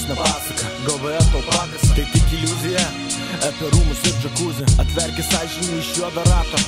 ne pasaka, galvoje tau pakas. Tai tik iliuzija, apie rūmus ir džakuzį. Atverki sąžinį iš juodo rato,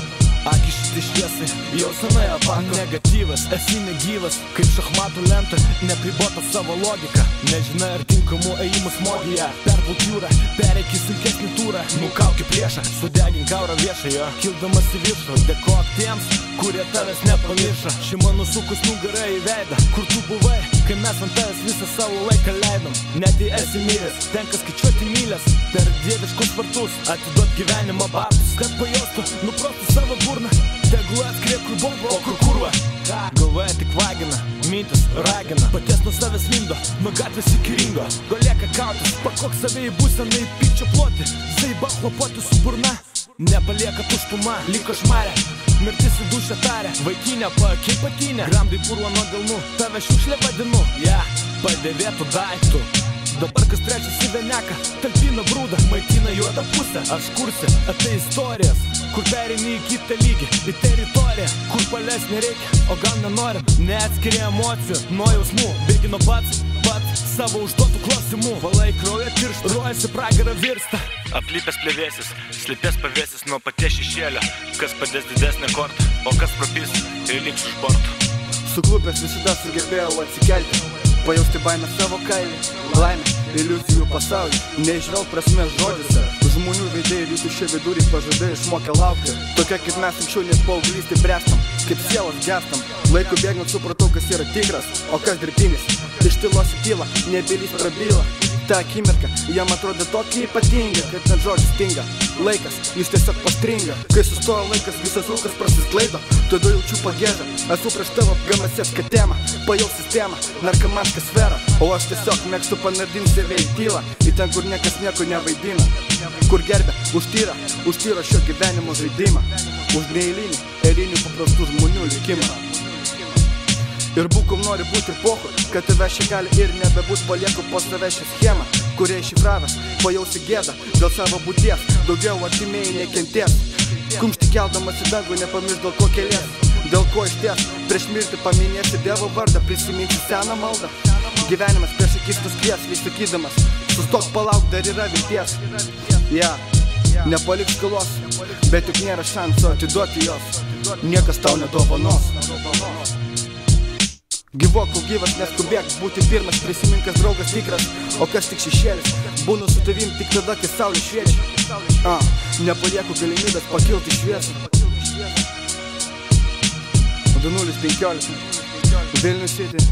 akis šiti šviesai, jau senai apako. Negatyvas, esi negyvas, kaip šachmatų lenta, nepribota savo logika. Nežinai ar tinkamų ėjimų smogija. Perplauk jūrą, pereiki sunkesnį turą. Nukauki priešą, sudegink kaurą viešą jo. Kildamas į viršų, dėkok tiems, kurie tavęs nepamiršo. Šeima nusukus nugarą į veidą, kur tu buvai, kai mes ant tavęs visą savo laiką leidom. Net jei esi miręs, tenka skaičiuoti mylės, per dieviškus vartus atiduot gyvenimą babtus, kad pajostų, nuprostų savo burną. Tegul atskrie kur bomba, o kur kurva. Galvoje tik vagina, mintis ragina, paties nuo savęs lindo, nuo gatvės iki ringo. Gal lieka kautis, pakok save į būseną, į pykčio ploti, zaiba chlopoti su burna. Nepalieka tuštuma, liko šmarė, mirtis į dušę tarė. Vaikinė pakiai patinė, gramdai purvo nuo delnų, tave šiukšlė vadinu. Padėvėtų daiktų. Dabar kas trečias į veneką, talpina brūdą, maitina juodą pusę. Aš kursi apie istorijas, kur perini į kitą lygį, į teritoriją, kur palės nereikia, o gal nenorim. Neatskiri emocijų, nuo jausmų, bėgino pats savo užduotų klausimų. Valai kraują tirštų, ruojasi pragarą virsta. Aplipęs plėvėsis, slipės pavėsis nuo paties šešėlio. Kas padės didesnę kortą, o kas propys ir liks už borto. Suklupęs visada sugebėjau atsikelti, pajausti baimę savo kailį, laimę, iliuzijų pasaulį, neižvelgt prasmės žodžiuose. Žmonių veidai ir jų tuščia vidurį pažadai išmokę laukti. Tokia kaip mes anksčiau net paauglystį bręstam, kaip sielos gestam. Laiku bėgant supratau, kas yra tikras, o kas dirbtinis. Iš tylos į tylą, nebylys prabyla. Ta akimirka jam atrodė tokia ypatinga, kad net žodžių stinga. Laikas, jis tiesiog pastringa. Kai sustojo laikas, visas rūkas prasisklaido, tada jaučiu pagėžą. Esu prieš tavo GMS katemą, pajau sistemą, narkomanska sfera. O aš tiesiog mėgstu panardinti save į tylą, į ten, kur niekas nieko nevaidina, kur gerbė, užtyra šio gyvenimo žaidimą, už neeilinį, eilinių paprastų žmonių likimą. Ir būkum nori būti ir pohu, kad tave šia gali ir nebebūt, palieku po save šią schemą, kurie iššifravęs, pajausi gėdą dėl savo būties, daugiau artimieji nekentės. Kumštį keldamas į dangų, nepamirš dėl ko kelies, dėl ko išties, prieš mirtį paminėsi Dievo vardą, prisiminti seną maldą. Gyvenimas prieš akis nuskries, vis sakydamas, sustok, palauk, dar yra vilties. Nepalik skolos, bet juk nėra šansų atiduoti jos, niekas tau nedovanos. Gyvok, kol gyvas, neskubėk, būti pirmas, prisimink, kas draugas tikras, o kas tik šešėlis. Būnu su tavim tik tada, kai saulė šviečia. Nepalieku galimybės pakilti šviesą. 2015 Vilnius City.